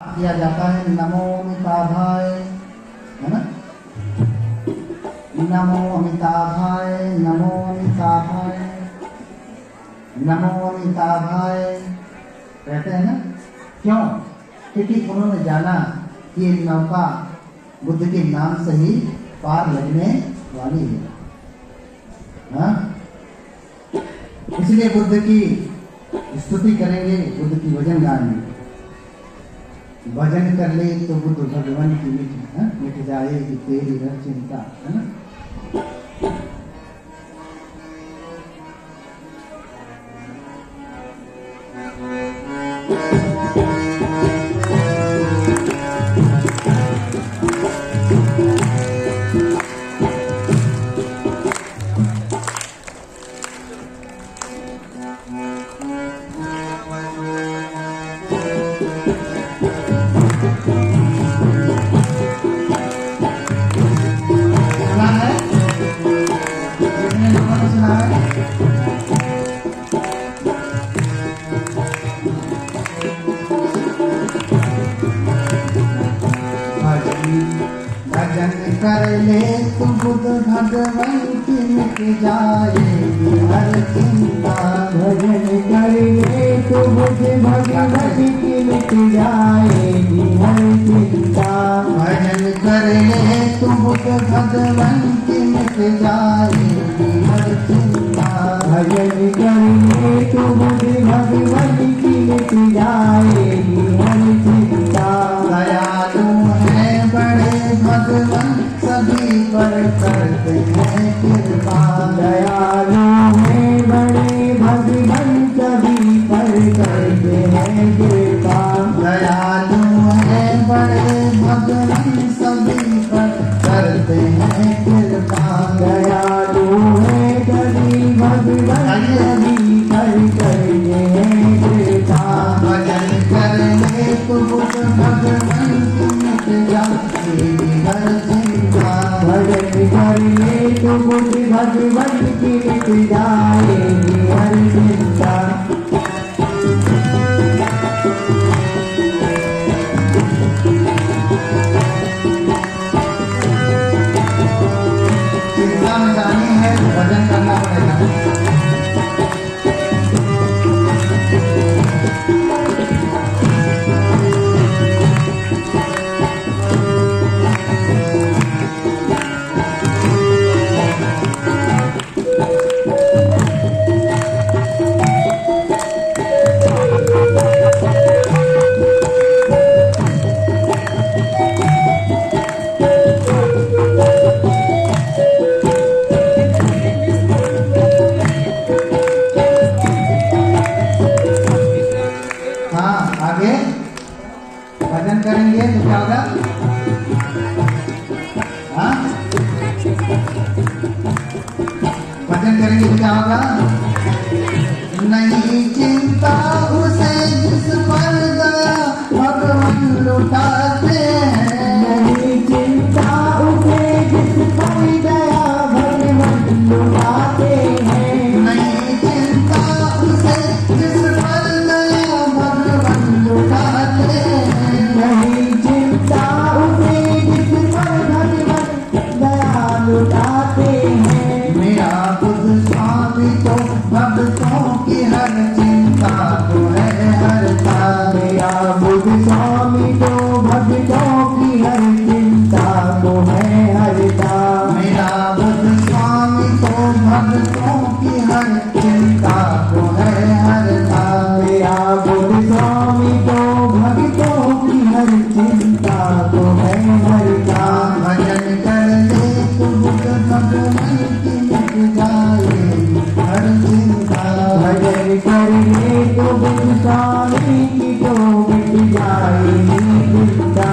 किया जाता है नमो अमिताभाय, है ना। नमो अमिताभाय, नमो अमिताभाय, नमो अमिताभाय कहते हैं ना। क्यों? क्योंकि उन्होंने जाना कि ये नौका बुद्ध के नाम से ही पार लगने वाली है। हाँ? इसलिए बुद्ध की स्तुति करेंगे, बुद्ध की भजन गाएंगे। भजन कर ले तो बुद्ध भगवान की मिट जाएगी तेरी हर चिंता, है ना। भजन कर ले तू बुद्ध भगवान की मिट जाएगी हर चिंता। भजन कर ले तू बुद्ध भगवान की मिट जाएगी हर चिंता। भजन कर ले तू बुद्ध भगवान की मिट जाएगी हर चिंता। भजन कर ले तू बुद्ध भगवान की मिट जाएगी हर चिंता। दयालु है बड़े भगवान सभी पर करते हैं कृपा। दयालु है बड़े भगवान सभी पर करते हैं कृपा। दयालु है बड़े भगवान सभी पर करते हैं कृपा। दयालु है बड़े भगवान सभी पर करते हैं कृपा। भजन कर ले तो बुद्ध भगवान की मिट जाएगी हर चिंता। भजन कर ले तो बुद्ध भगवान की मिट जाएगी हर चिंता। चिंता में जानी है तो भजन करना पड़ेगा। भजन करेंगे तो क्या होगा? हाँ? भजन करेंगे तो क्या होगा? नहीं चिंता उसे जिस पर दया भगवान लुटाते हैं। नहीं चिंता उसे जिस पर दया भगवान लुटाते हैं। नहीं चिंता उसे जिस पर दया भगवान लुटाते हैं। नहीं चिंता उसे जिस पर भगवान दया लुटाते हैं। मेरा बुद्ध स्वामी तो भक्तों की हर चिंता को है हरता। मेरा बुद्ध स्वामी तो भक्तों की हर चिंता को है हरता। मेरा बुद्ध स्वामी तो भक्तों की हर चिंता को है हरता। मेरा बुद्ध स्वामी तो भक्तों की हर चिंता को है हरता। भजन कर ले तो बुद्ध भगवान की मिट जाएगी हर चिंता। भजन कर ले तो बुद्ध स्वामी की तो मिट जाएगी चिंता।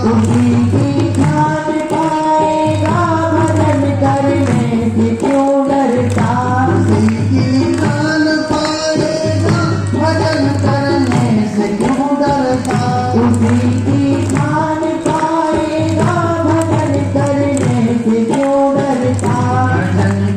उसी की खान पाएगा भजन करने से क्यों डरता उसी की खान पाएगा भजन करने से क्यों डरता उसी की खान पाएगा भजन करने से क्यों डरता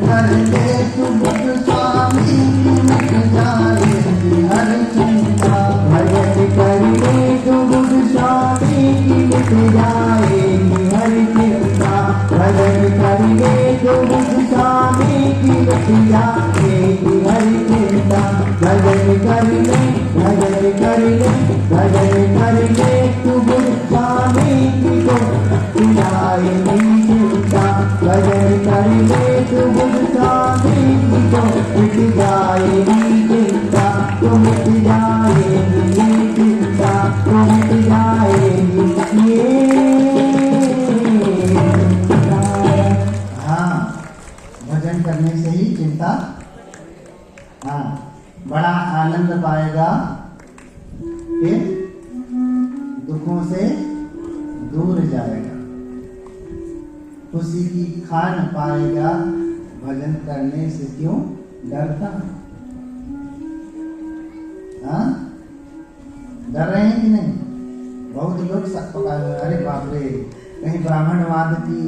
भजन करने तू बुद्ध स्वामी मिट जाएगी हर चिंता भजन करने तू बुद्ध स्वामी की मिट जाएगी हर चिंता भजन करने तू बुद्ध स्वामी की मिट जाएगी हर चिंता भजन करने भजन करने भजन करने तू बुद्ध स्वामी की मिट जाएगी चिंता भजन करने तू बुद्ध स्वामी की मिट जाएगी चिंता तू मिट जाएगी ये चिंता तू मिट जाएगी ये हाँ भजन करने से ही चिंता हाँ बड़ा आनंद पाएगा फिर दुखों से दूर जाएगा खुशी की खान पाएगा भजन करने से क्यों डरता हाँ डर रहे हैं कि नहीं बहुत लोग सब पका अरे बाप रे कहीं ब्राह्मणवाद की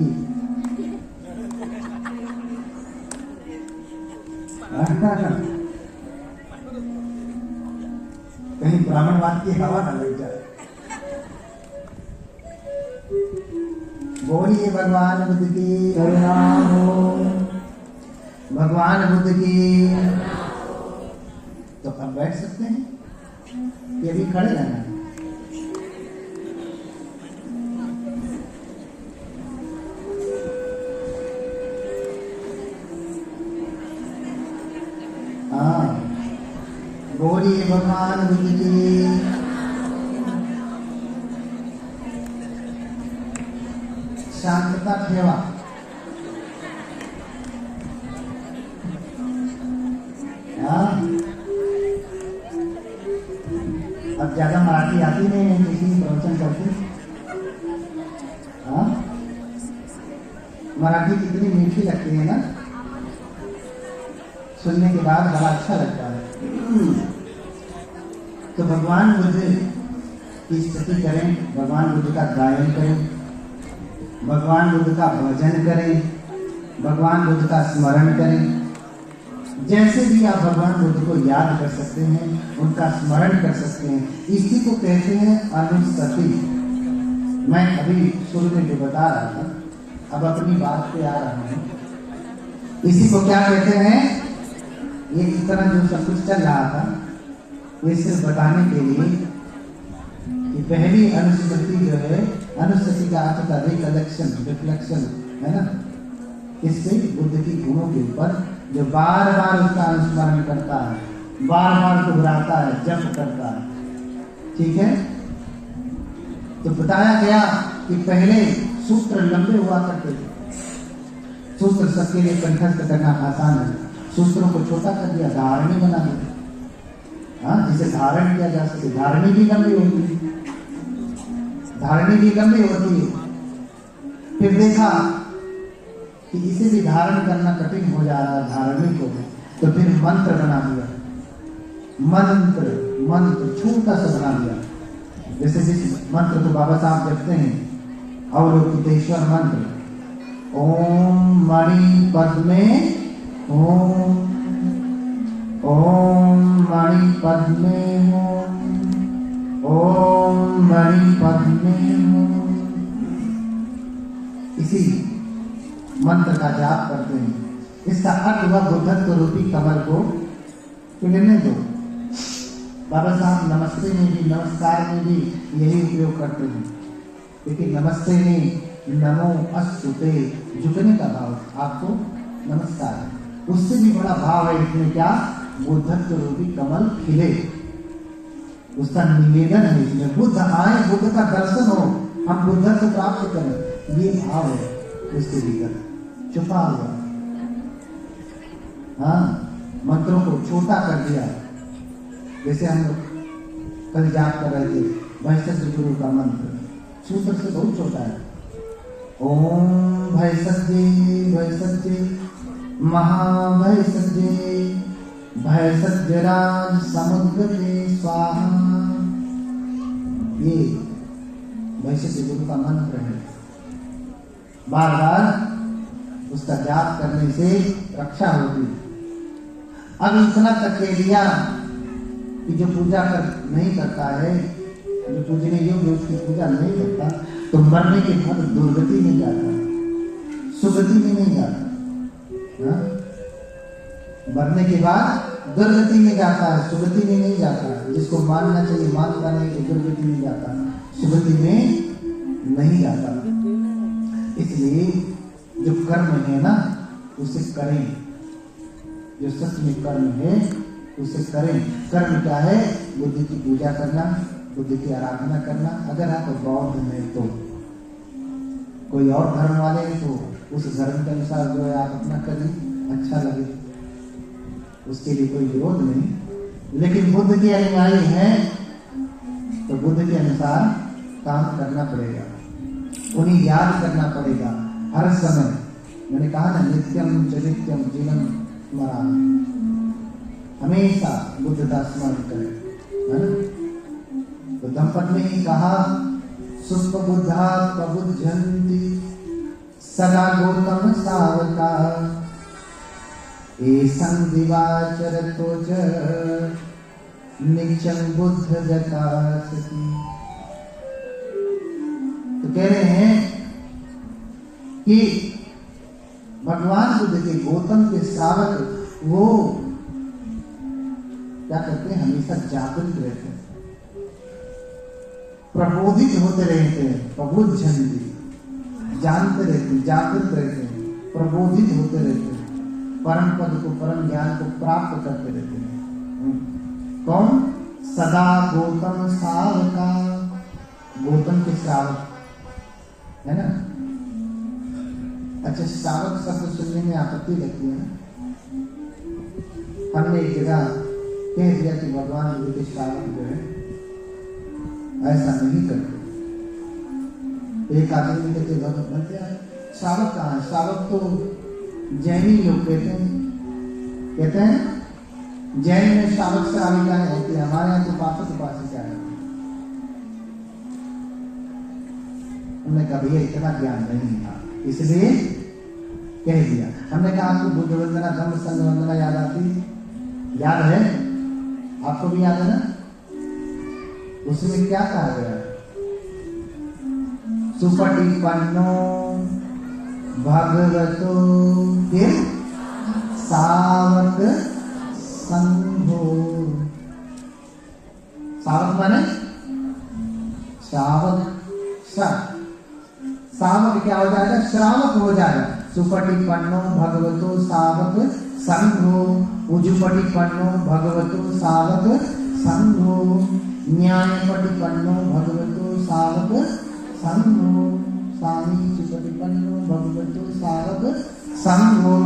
कहीं ब्राह्मणवाद की हवा न लग जाए बोलिए भगवान बुद्ध की करुणा हो भगवान बुद्ध की तो अब बैठ सकते हैं ये भी खड़े रहना है हाँ बोलिए भगवान बुद्ध की शांतता ठेवा हाँ अब ज्यादा मराठी आती नहीं है किसी प्रवचन करते हाँ मराठी कितनी मीठी लगती है ना सुनने के बाद बड़ा अच्छा लगता है तो भगवान बुद्ध की स्तुति करें भगवान बुद्ध का गायन करें भगवान बुद्ध का भजन करें भगवान बुद्ध का स्मरण करें जैसे भी आप भगवान बुद्ध को याद कर सकते हैं उनका स्मरण कर सकते हैं इसी को कहते हैं अनुसति मैं अभी शुरू में जो बता रहा था अब अपनी बात पे आ रहा हूँ इसी को क्या कहते हैं ये इस तरह जो सब कुछ चल रहा था ये सिर्फ बताने के लिए कि पहली अनुस्मृति जो है अनुस्मृति का अर्थ था रिफ्लेक्शन है ना इससे बुद्ध की गुणों के ऊपर जो बार बार उसका अनुस्मरण करता है बार बार दोहराता है जप करता है ठीक है तो बताया गया कि पहले सूत्र लंबे हुआ करते थे सूत्र सबके लिए कंठस्थ करना आसान है सूत्रों को छोटा कर दिया धारणी बना दिया हाँ जिसे धारण किया जा सके धारणी भी लंबी होती है धारणी भी लंबी होती है फिर देखा कि इसे भी धारण करना कठिन हो जा रहा है धारणी को तो फिर मंत्र बना दिया मंत्र मंत्र छोटा सा बना दिया जैसे जिस मंत्र को बाबा साहब जपते हैं अवलोकितेश्वर मंत्र ओम मणि पद्मे ओम मणि पद्मे ओम मणि पद्मे इसी मंत्र का जाप करते हैं इसका अर्थ हुआ बुद्धत्व रूपी कमल को पिघलने दो बाबा साहब नमस्ते में भी नमस्कार में भी यही उपयोग करते हैं लेकिन नमस्ते में नमो अस्तुते झुकने का भाव आपको नमस्कार है उससे भी बड़ा भाव है इसमें क्या बुद्धत्व रूपी कमल खिले उसका निवेदन है इसमें बुद्ध आए बुद्ध का दर्शन हो हम बुद्धत्व प्राप्त करें ये भाव है इसके भीतर छुपा हुआ हाँ मंत्रों को छोटा कर दिया जैसे हम लोग कल जाप कर रहे थे वैसे गुरु का मंत्र सूत्र से बहुत छोटा है। ओम भय सज्जे महाभय सज्जे भय सज्जराज समुद्र के स्वाहा। ये भय सज्जे गुरु का मंत्र है। बार बार उसका जाप करने से रक्षा होती। अब इतना तक कह दिया कि जो पूजा नहीं करता है, जो पूजने योग्य उसकी पूजा नहीं करता, तो मरने के बाद दुर्गति में जाता, सुगति में नहीं जाता। मरने के बाद दुर्गति में जाता है, सुगति में नहीं जाता। जिसको मानना चाहिए मानता नहीं, तो दुर्गति में जाता, सुगति में नहीं जाता। इसलिए जो कर्म है ना उसे करें, जो सच में कर्म है उसे करें। कर्म क्या है? बुद्धि की पूजा करना, बुद्धि की आराधना करना। अगर आप बौद्ध हैं तो, कोई और धर्म वाले हैं तो उस धर्म के अनुसार जो है आप अपना करिए, अच्छा लगे, उसके लिए कोई विरोध नहीं। लेकिन बुद्ध के अनुयायी हैं तो बुद्ध के अनुसार काम करना पड़ेगा, उन्हें याद करना पड़ेगा हर समय। मैंने कहा ना, नित्यम चरित्यम जीवन स्मरण, हमेशा बुद्ध का स्मरण करें, है ना। तो दंपत ने ही कहा, सुष्प बुद्धा प्रबुद्धन्ति सदा गौतम सावका एसं दिवाचरतो च नित्यं बुद्ध गतासति। तो कह रहे हैं कि भगवान बुद्ध के गौतम के श्रावक वो क्या करते हैं? हमेशा जागृत रहते हैं, प्रबोधित होते रहते हैं। प्रबुद्धन्ति, जानते रहते हैं, जागृत रहते हैं, प्रबोधित होते रहते हैं, परम पद को, परम ज्ञान को प्राप्त करते रहते हैं। कौन? सदा गौतम श्रावका, गौतम के श्रावक, है ना। अच्छा, श्रावक शब्द सुनने में आपत्ति लगती है ना। हमने एक जगह कह दिया कि भगवान बुद्ध के श्रावक जो है ऐसा नहीं करते। एक आदमी ने कहते भगवान क्या श्रावक कहाँ है? श्रावक तो जैनी लोग कहते हैं जैन में श्रावक श्राविकाएं होती है, हमारे यहाँ तो उपासक उपासिका है। हमने कहा भैया इतना ज्ञान नहीं था, इसलिए कह दिया। हमने कहा आपको बुद्ध वंदना धम्म संघ वंदना याद आती? याद है? आपको भी याद है ना? उसमें क्या कहा गया? सुपटिपन्नो भगवतो के सावक संघो। सावक माने श्रावक, सावक क्या हो जाएगा? श्रावक हो जाएगा। सुपटिपन्नो भगवतो सावक संघो, उजुपटिपन्नो भगवतो सावक संघो, न्यायपटिपन्नो भगवतो सावक संघो, सामीचपटिपन्नो भगवतो सावक संघो।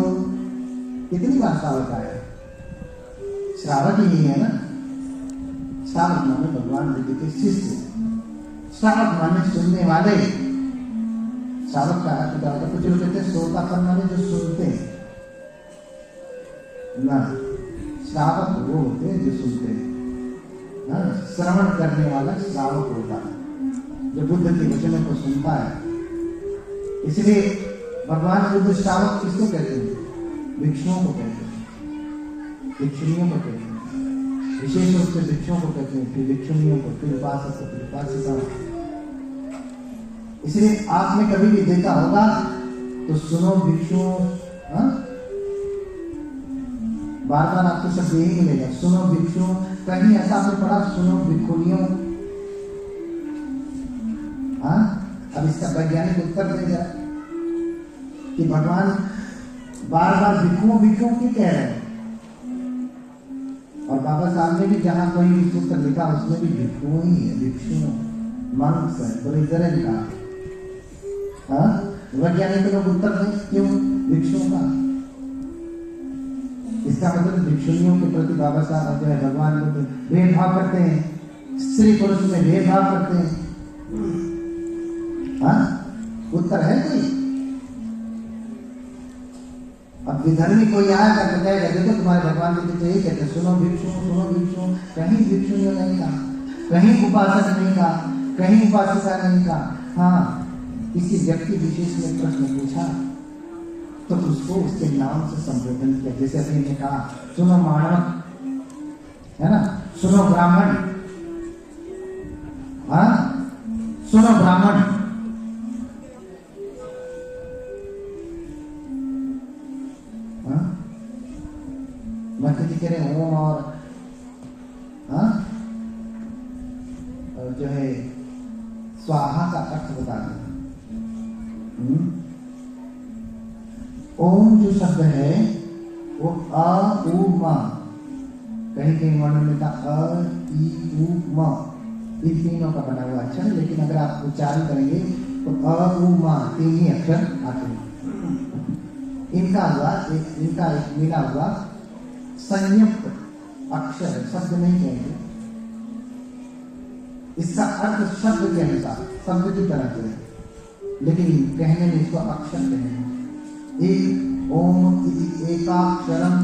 कितनी बार सावक आया? श्रावक ही है ना। श्रावक माने भगवान बुद्ध के शिष्य, श्रावक माने सुनने वाले। श्रावक का अर्थ क्या होता है? कुछ लोग कहते हैं श्रोतापन माने जो सुनते हैं ना, श्रावक वो होते हैं जो सुनते हैं। श्रवण करने वाला श्रावक होता है, जो बुद्ध के वचनों को सुनता है। इसलिए भगवान बुद्ध श्रावक किसको कहते हैं? भिक्षुओं को कहते हैं, भिक्षुणियों को कहते हैं, विशेष रूप से भिक्षुओं को कहते हैं, फिर भिक्षुणियों को, फिर उपासक को, फिर उपासिका। इसलिए आपने कभी भी देखा होगा तो सुनो भिक्षुओं, बार बार आपको शब्द यही मिलेगा, सुनो भिक्षुओं। कहीं ऐसा आपने पढ़ा सुनो भिक्षुणियों? अब इसका वैज्ञानिक उत्तर देगा कि भगवान बार बार भिक्षुओं भिक्षुओं क्यों कह रहे हैं। और बाबा साहब ने भी जहां कोई भी सूत्र लिखा उसमें भी भिक्षुओं ही है, भिक्षुओं मंक्स है, ब्रिदरन का। वैज्ञानिक लोग उत्तर दें क्यों भिक्षुओं का? इसका मतलब भिक्षुणियों के प्रति बाबा साहब जो है भगवान बुद्ध भेदभाव करते हैं, स्त्री पुरुष में भेदभाव करते हैं। हाँ, उत्तर है कोई? अब विधर्मी कोई आएगा तो कहेगा देखो तुम्हारे भगवान जी तो यही कहते सुनो भिक्षु, कहीं भिक्षु नहीं कहा, कहीं उपासक नहीं कहा, कहीं उपासिका नहीं कहा। हाँ, किसी व्यक्ति विशेष ने प्रश्न पूछा तो उसको उसके नाम से संबोधन किया। जैसे अभी ने कहा सुनो मानव, है ना, सुनो ब्राह्मण, हाँ, सुनो ब्राह्मण। कह रहे ओम और जो है स्वाहा का अर्थ बता दें। ओम जो शब्द है वो अ उ म, कहीं कहीं वर्ण में था अ ई उ म, इन तीनों का बना हुआ अक्षर। लेकिन अगर आप उच्चारण करेंगे तो अ उ म तीन ही अक्षर आते हैं। इनका एक मिला हुआ संयुक्त अक्षर है, शब्द नहीं कहेंगे। इसका अर्थ शब्द के अनुसार शब्द की तरह से है, लेकिन कहने में इसको अक्षर कहेंगे। एक ओम एकाक्षरम,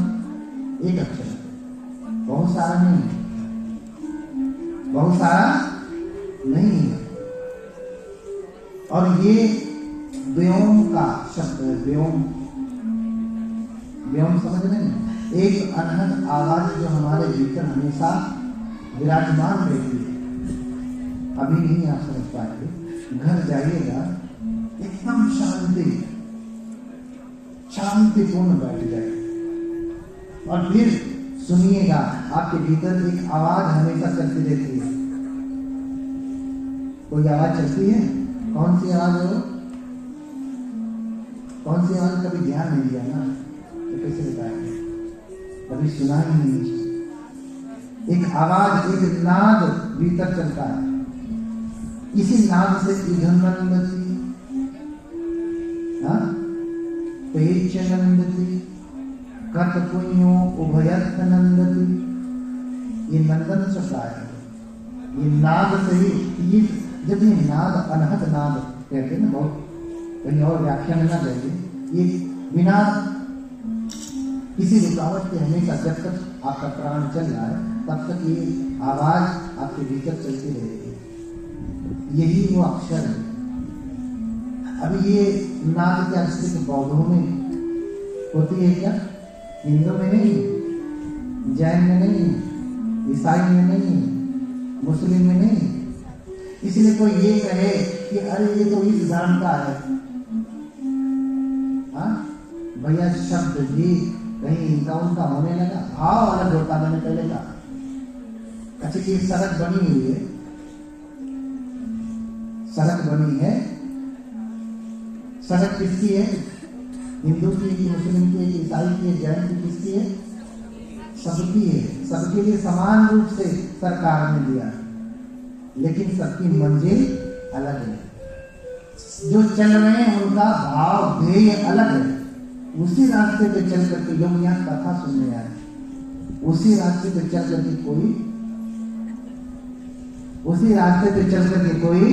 एक अक्षर, बहुत सारा नहीं है, बहुत सारा नहीं है। और ये व्योम का शब्द है। व्योम, व्योम समझ रहे हैं? एक अनहद आवाज जो हमारे भीतर हमेशा विराजमान रहती है। अभी नहीं आप समझ पाएंगे, घर जाइएगा एकदम शांतिपूर्ण बैठ जाए और फिर सुनिएगा, आपके भीतर एक आवाज हमेशा चलती रहती है। कोई आवाज चलती है, कौन सी आवाज है? कौन सी आवाज? कभी ध्यान नहीं दिया ना तो कैसे बताएंगे? कभी सुना ही नहीं। एक आवाज, एक नाद भीतर चलता है। इसी नाद से इधनंदती, पेचनंदती, कटपुण्यो उभयर्थ नंदती। ये नंदन शब्द आया, ये नाद से ही। ये जब ये नाद अनहद नाद कहते हैं ना, बहुत कहीं और व्याख्या में ना जाइए, ये बिना किसी रुकावट के हमेशा, जब तक आपका प्राण चल रहा है तब तक ये आवाज आपके भीतर चलती रहेगी। यही वो अक्षर है। अभी ये नाद क्या सिर्फ बौद्धों में होती है क्या? हिंदू में नहीं, जैन में नहीं, ईसाई में नहीं, मुस्लिम में नहीं। इसलिए कोई ये कहे कि अरे ये तो इस धर्म का है, हाँ भैया, शब्द भी कहीं इनका उनका होने लगा, भाव अलग होता। मैंने पहले कहा, अच्छा ये सड़क बनी हुई है, सड़क बनी है, सड़क किसकी है? हिंदू की, मुस्लिम की, ईसाई की, जैन की, किसकी है? सबकी है। सबके लिए समान रूप से सरकार ने दिया, लेकिन सबकी मंजिल अलग है। जो चल रहे हैं उनका भाव ध्येय अलग है। उसी रास्ते पे चल करके लोग यहाँ कथा सुनने आए, उसी रास्ते पे चल करके कोई, उसी रास्ते पे चल करके कोई,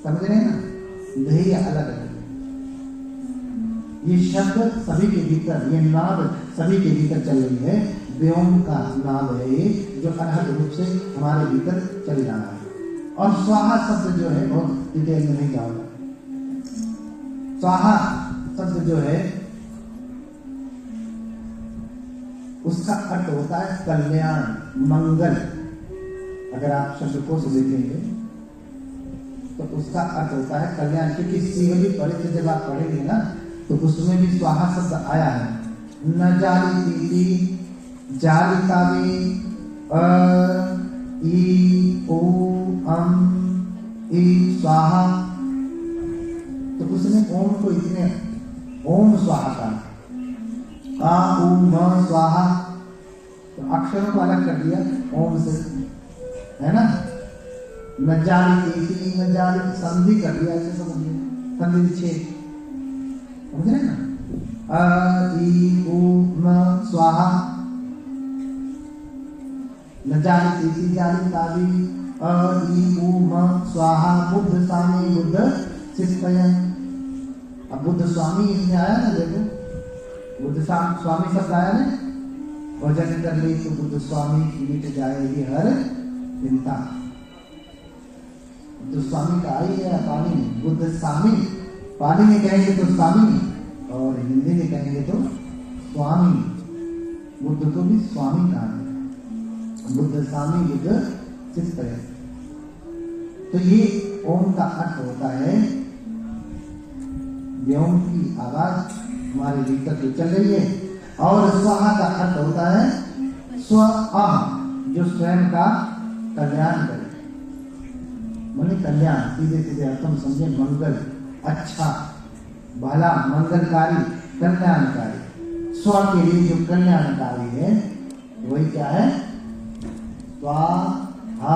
समझ रहे हैं ना, ध्येय अलग है। ये शब्द सभी के भीतर, ये नाद सभी के भीतर चल रही है। व्योम का नाद है ये, जो अनहद रूप से हमारे भीतर चल रहा है। और स्वाहा शब्द जो है, बहुत डिटेल में नहीं जाऊंगा। स्वाहा शब्द जो है उसका अर्थ होता है कल्याण, मंगल। अगर आप शब्दकोश देखेंगे तो उसका अर्थ होता है कल्याण, क्योंकि शिवली पढ़े थे, जब आप पढ़ेंगे ना तो उसमें भी स्वाहा शब्द आया है। न जाली जालिता में ई ओ अम ई स्वाहा, तो उसने ओम को इतने ओम स्वाहा का आ उ म स्वाहा, तो अक्षरों को अलग कर दिया ओम से, है ना। न जाली संधि कर दिया, ऐसे समझिए, संधि विच्छेद, समझ रहे ना। अ ई उ म स्वाहा, न जाली तावी ई उ म स्वाहा बुद्ध स्वामी बुद्ध शिष्टय। अब बुद्ध स्वामी इसमें आया ना, देखो बुद्ध स्वामी शब्द आया ना, भजन कर ले तो बुद्ध स्वामी की मिट जाएगी हर चिंता। बुद्ध स्वामी का आई है पाली में, बुद्ध स्वामी पाली में कहेंगे तो स्वामी, और हिंदी में कहेंगे तो स्वामी। बुद्ध को भी स्वामी कहा है, बुद्ध स्वामी बुद्ध शिष्टय। तो ये ओम का अर्थ होता है व्योम की आवाज हमारे भीतर जो चल रही है, और स्वाहा का अर्थ होता है स्व अहम, जो स्वयं का कल्याण करे। माने कल्याण सीधे सीधे अर्थ में समझे, मंगल, अच्छा, भला, मंगलकारी, कल्याणकारी। स्व के लिए जो कल्याणकारी है वही क्या है, स्वाहा,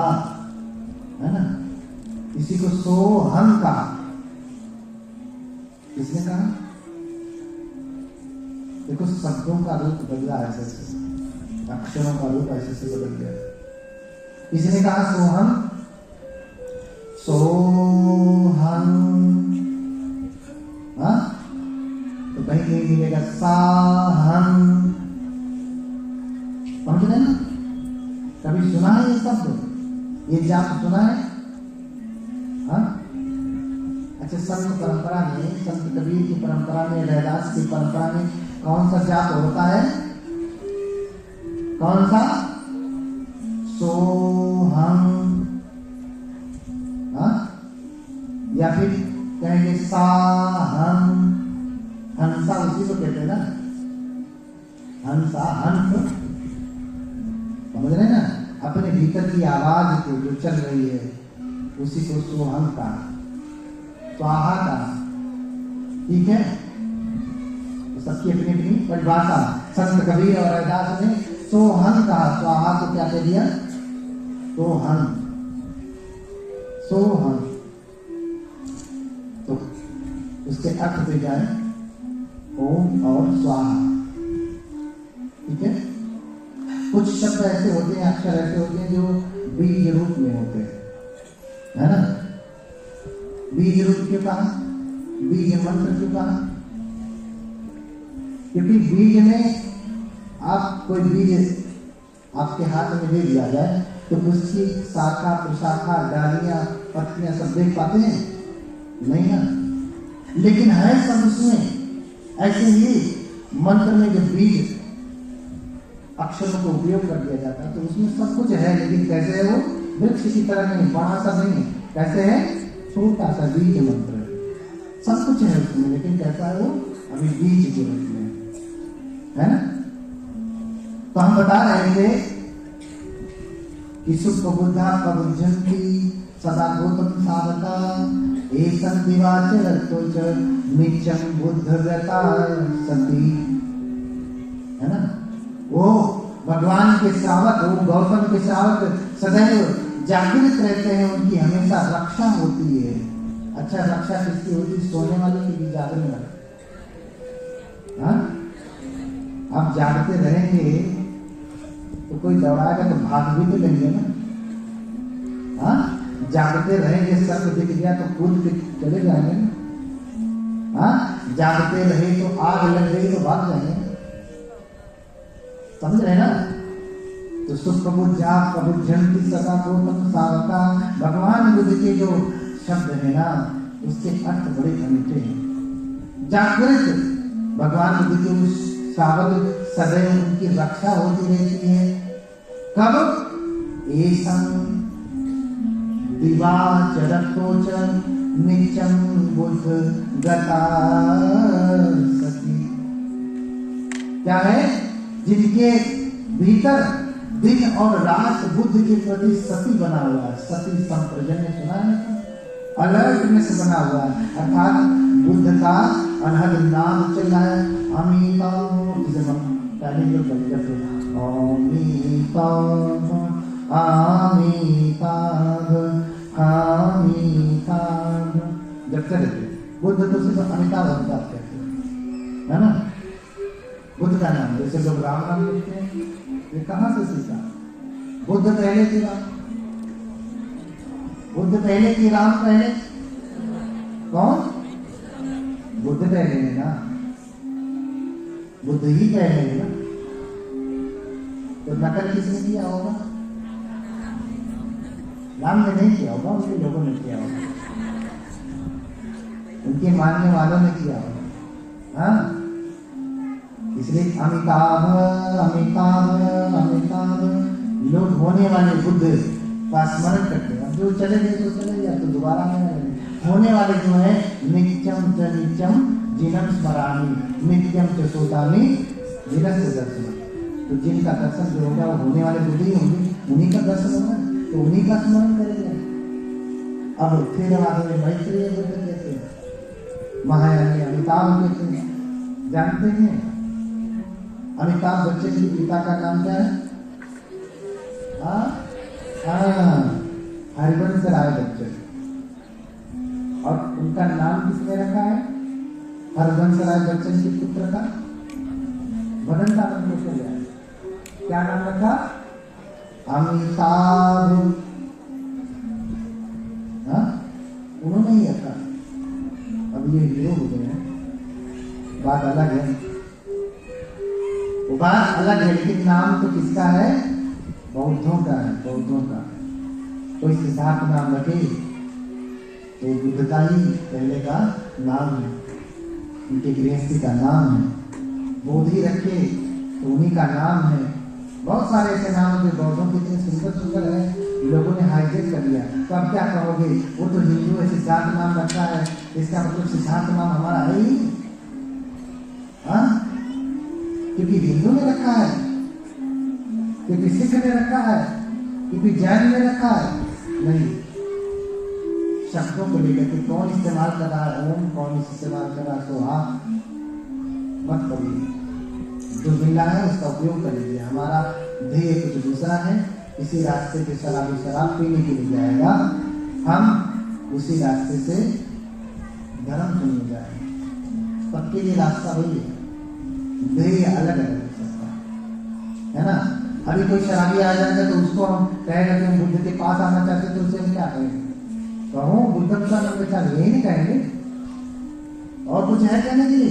है ना। इसी को सोहम कहा। किसने कहा? देखो शब्दों का रूप बदला ऐसे ऐसे, अक्षरों का रूप ऐसे ऐसे बदल गया। किसने कहा सोहम? सोहम, हाँ, तो कहीं कहीं मिलेगा साहम। समझ रहे ना? कभी सुना है ये शब्द, ये जाप सुना है? हाँ, अच्छा, संत परंपरा में, संत कबीर की परंपरा में, रैदास की परंपरा में कौन सा जाप होता है? कौन सा? सोहम, हाँ, या फिर कहेंगे साहम। हंसा उसी को कहते हैं ना, हंसा, हंस, समझ रहे ना। अपने भीतर की आवाज को जो चल रही है उसी को सोहम का, स्वाहा का, ठीक है। तो सबकी अपनी अपनी परिभाषा। संत कबीर और रैदास ने सोहम कहा, स्वाहा को क्या कह दिया? सोहम, सोहम। तो उसके अर्थ पे जाए ओम और स्वाहा, ठीक है। कुछ शब्द ऐसे होते हैं, अक्षर ऐसे होते हैं जो बीज रूप में होते हैं, है ना। बीज रूप क्यों कहा? बीज मंत्र क्यों कहा? क्योंकि बीज में आप कोई बीज आपके हाथ में ले लिया जाए तो उसकी शाखा प्रशाखा डालियां पत्तियां सब देख पाते हैं? नहीं ना। लेकिन है सब उसमें। ऐसे ही मंत्र में जब बीज अक्षरों को उपयोग कर दिया जाता है तो उसमें सब कुछ है, लेकिन कैसे है वो? वृक्ष की तरह नहीं, बड़ा सा नहीं, कैसे है? छोटा सा बीज मंत्र है। सब कुछ है उसमें, लेकिन कैसा है वो? अभी बीज के रूप में, है ना। तो हम बता रहे थे कि सुख बुद्धा प्रबुद्धंति सदा गौतम साधका एकं दिवाचरतोच नित्यं बुद्धव्रता सती, है ना। वो भगवान के श्रावक, वो गौतम के श्रावक सदैव जागृत रहते हैं, उनकी हमेशा रक्षा होती है। अच्छा, रक्षा किसकी होती है? सोने वाले की भी, जागने वाले। हाँ, आप जागते रहेंगे तो कोई दौड़ाएगा तो भाग भी तो लेंगे ना। हाँ, जागते रहेंगे, सर्प दिख गया तो कूद के चले जाएंगे ना। हाँ, जागते रहे तो आग लग गई तो भाग जाएंगे, समझ रहे ना। तो सुप्रबुद्धा प्रबुद्धंति सदा गौतम सावका, भगवान बुद्ध के जो शब्द है ना उसके अर्थ बड़े अनूठे हैं। जागृत भगवान बुद्ध के उस सावक सदैव उनकी रक्षा होती रहती है। कब? एसं दिवाचरतोच नित्यं बुद्ध गता सती। क्या है? जिनके भीतर दिन और रात बुद्ध के प्रति सती बना हुआ है। सती संप्रजन्य सुना है, अलर्टनेस बना हुआ है, अर्थात बुद्ध का अनहद नाम चल रहा है। अमिता, जिसे हम पहले जो करते थे, अमिता अमिताभ अमिताभ, जब चले थे बुद्ध तो सिर्फ अमिताभ अमिताभ कहते हैं, है ना। बुद्ध का नाम, जैसे लोग राम नाम लिखते हैं, ये कहाँ से सीखा? बुद्ध पहले थे, बुद्ध पहले कि राम पहले? कौन? बुद्ध पहले है ना, बुद्ध ही पहले है ना। तो नकल किसने किया होगा? राम ने नहीं किया होगा, उनके लोगों ने किया होगा, उनके मानने वालों ने किया होगा। हाँ, इसलिए अमिताभ अमिताभ अमिताभ लोग होने वाले बुद्ध का स्मरण करते हैं। अब जो चले गए तो चले गए, तो दोबारा नहीं आएंगे। होने वाले जो है नित्यम च नित्यम जिनम स्मरामी नित्यम च सोतामी जिनम से दर्शन। तो जिनका दर्शन जो होगा वो होने वाले बुद्ध ही होंगे, उन्हीं का दर्शन होगा, तो उन्हीं का स्मरण करेंगे। अब फिर बाद में मैत्रेय बुद्ध कहते हैं, महायानी अमिताभ कहते हैं। जानते हैं अमिताभ बच्चन के पिता का नाम क्या है? हरिवंश राय बच्चन। और उनका नाम किसने रखा है? हरिवंश राय बच्चन के पुत्र का बदनता बन को लिया। क्या नाम रखा? अमिताभ। उन्होंने ही रखा। अब ये हीरो हो गए हैं, बात अलग है, वो बात अलग है, लेकिन नाम तो किसका है? बौद्धों का है, बौद्धों का। कोई सिद्धार्थ नाम रखे तो बुद्ध का ही पहले का नाम है, उनके गृहस्थी का नाम है। बोधि रखे तो उन्हीं का नाम है। बहुत सारे ऐसे नाम जो बौद्धों के इतने सुंदर सुंदर है, लोगों ने हाईजेक कर लिया। तो अब क्या कहोगे? वो तो हिंदू है, सिद्धार्थ नाम रखा है, इसका मतलब सिद्धार्थ नाम हमारा है ही। हाँ, क्योंकि हिंदू ने रखा है, क्योंकि सिख ने रखा है, क्योंकि जैन ने रखा है। नहीं, शब्दों को लेकर के कौन इस्तेमाल कर रहा है ओम, कौन इस्तेमाल कर रहा है सोहा, मत करिए। जो मिला है उसका उपयोग कर लीजिए। हमारा ध्येय कुछ दूसरा है, इसी रास्ते पे शराबी शराब पीने के लिए जाएगा, हम उसी रास्ते से धर्म सुनने जाएंगे। सबके लिए रास्ता वही है, ध्येय अलग अलग हो सकता है ना। अभी कोई शराबी आ जाएगा तो उसको हम कहेंगे कि हम बुद्ध के पास आना चाहते, तो उसे हम क्या कहेंगे? कहो बुद्धम का नाम बेचा, यही नहीं कहेंगे। और कुछ है कहने के लिए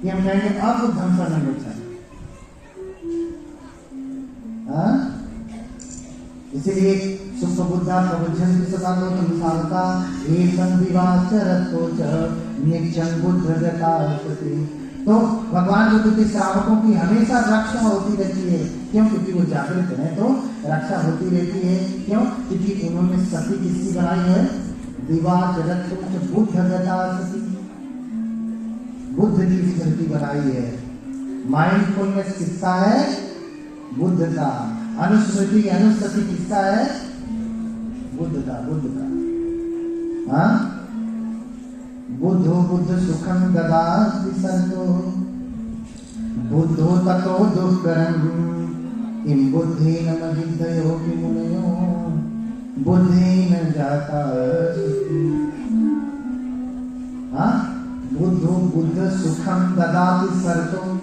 कि हम कहेंगे अब बुद्धम का नाम बेचा। इसीलिए सुख बुद्धा प्रवचन की सदा लो संसारता एकं विवाचरतो च नित्यं बुद्ध गतासति। तो भगवान बुद्ध के श्रावकों की हमेशा रक्षा होती रहती है। क्यों? क्योंकि वो जागृत है, तो रक्षा होती रहती है। क्यों? क्योंकि उन्होंने सती किसकी बनाई है? दिवाचरतो च बुद्ध गतासति, बुद्ध की स्मृति बनाई है। माइंडफुलनेस किसका है? बुद्ध का। अनुस्मृति अनुस्मृति किसका है? बुद्ध का, बुद्ध का। हाँ, बुद्धो बुद्ध सुखम ददाति संतो बुद्धो ततो दुष्करम किम बुद्धेन मदिद्धयो किमुनयो बुद्धेन जाता। हाँ, बुद्धो बुद्ध सुखम ददाति सर्तो